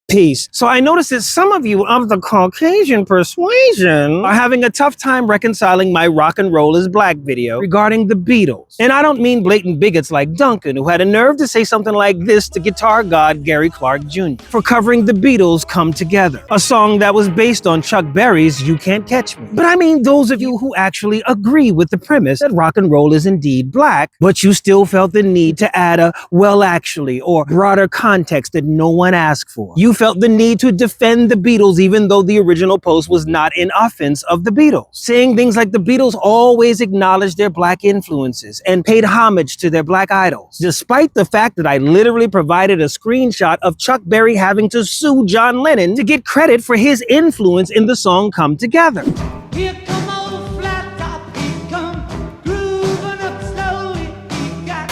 Peace. So I noticed that some of you of the Caucasian persuasion are having a tough time reconciling my rock and roll is black video regarding the Beatles. And I don't mean blatant bigots like Duncan, who had a nerve to say something like this to guitar god Gary Clark Jr. for covering the Beatles' Come Together, a song that was based on Chuck Berry's You Can't Catch Me. But I mean those of you who actually agree with the premise that rock and roll is indeed black, but you still felt the need to add a well actually or broader context that no one asked for. You felt the need to defend the Beatles even though the original post was not in offense of the Beatles, saying things like the Beatles always acknowledged their black influences and paid homage to their black idols, despite the fact that I literally provided a screenshot of Chuck Berry having to sue John Lennon to get credit for his influence in the song Come Together. Here come old flat top, he come grooving up slowly, he got...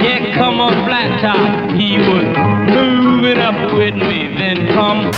Here come a flat top, he was moving up with me, then come.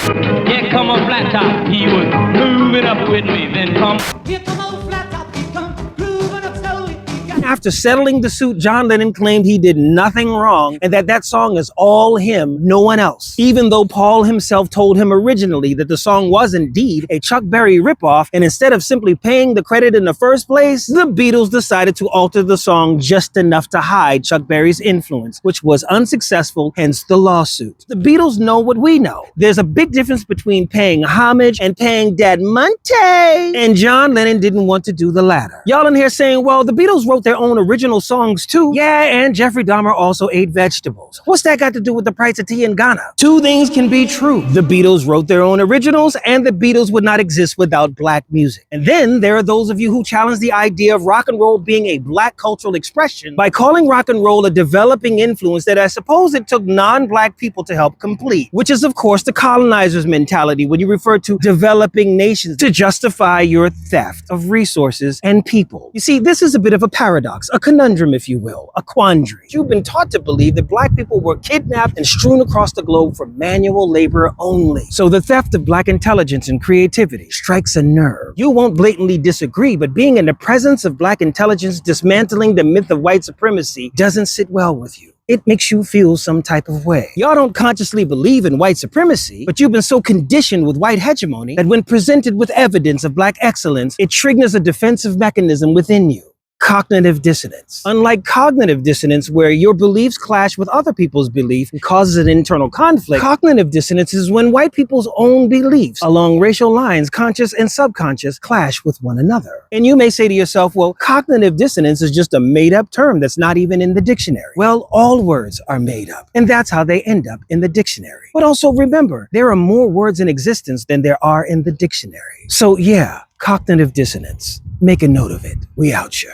Here come a flat top, he was moving up with me, then come. Here come old flat top, he come grooving up slowly, he got... After settling the suit, John Lennon claimed he did nothing wrong and that song is all him, no one else. Even though Paul himself told him originally that the song was indeed a Chuck Berry ripoff, and instead of simply paying the credit in the first place, the Beatles decided to alter the song just enough to hide Chuck Berry's influence, which was unsuccessful, hence the lawsuit. The Beatles know what we know. There's a big difference between paying homage and paying Dad Monte, and John Lennon didn't want to do the latter. Y'all in here saying, well, the Beatles wrote their own original songs too. Yeah, and Jeffrey Dahmer also ate vegetables. What's that got to do with the price of tea in Ghana? Two things can be true. The Beatles wrote their own originals, and the Beatles would not exist without black music. And then there are those of you who challenge the idea of rock and roll being a black cultural expression by calling rock and roll a developing influence that I suppose it took non-black people to help complete, which is of course the colonizers' mentality when you refer to developing nations to justify your theft of resources and people. You see, this is a bit of a paradox, a conundrum, if you will, a quandary. You've been taught to believe that black people were kidnapped and strewn across the globe for manual labor only. So the theft of black intelligence and creativity strikes a nerve. You won't blatantly disagree, but being in the presence of black intelligence dismantling the myth of white supremacy doesn't sit well with you. It makes you feel some type of way. Y'all don't consciously believe in white supremacy, but you've been so conditioned with white hegemony that when presented with evidence of black excellence, it triggers a defensive mechanism within you. Cognitive dissonance. Unlike cognitive dissonance, where your beliefs clash with other people's beliefs and causes an internal conflict, cognitive dissonance is when white people's own beliefs along racial lines, conscious and subconscious, clash with one another. And you may say to yourself, well, cognitive dissonance is just a made-up term that's not even in the dictionary. Well, all words are made up, and that's how they end up in the dictionary. But also remember, there are more words in existence than there are in the dictionary. So yeah, cognitive dissonance. Make a note of it. We out here.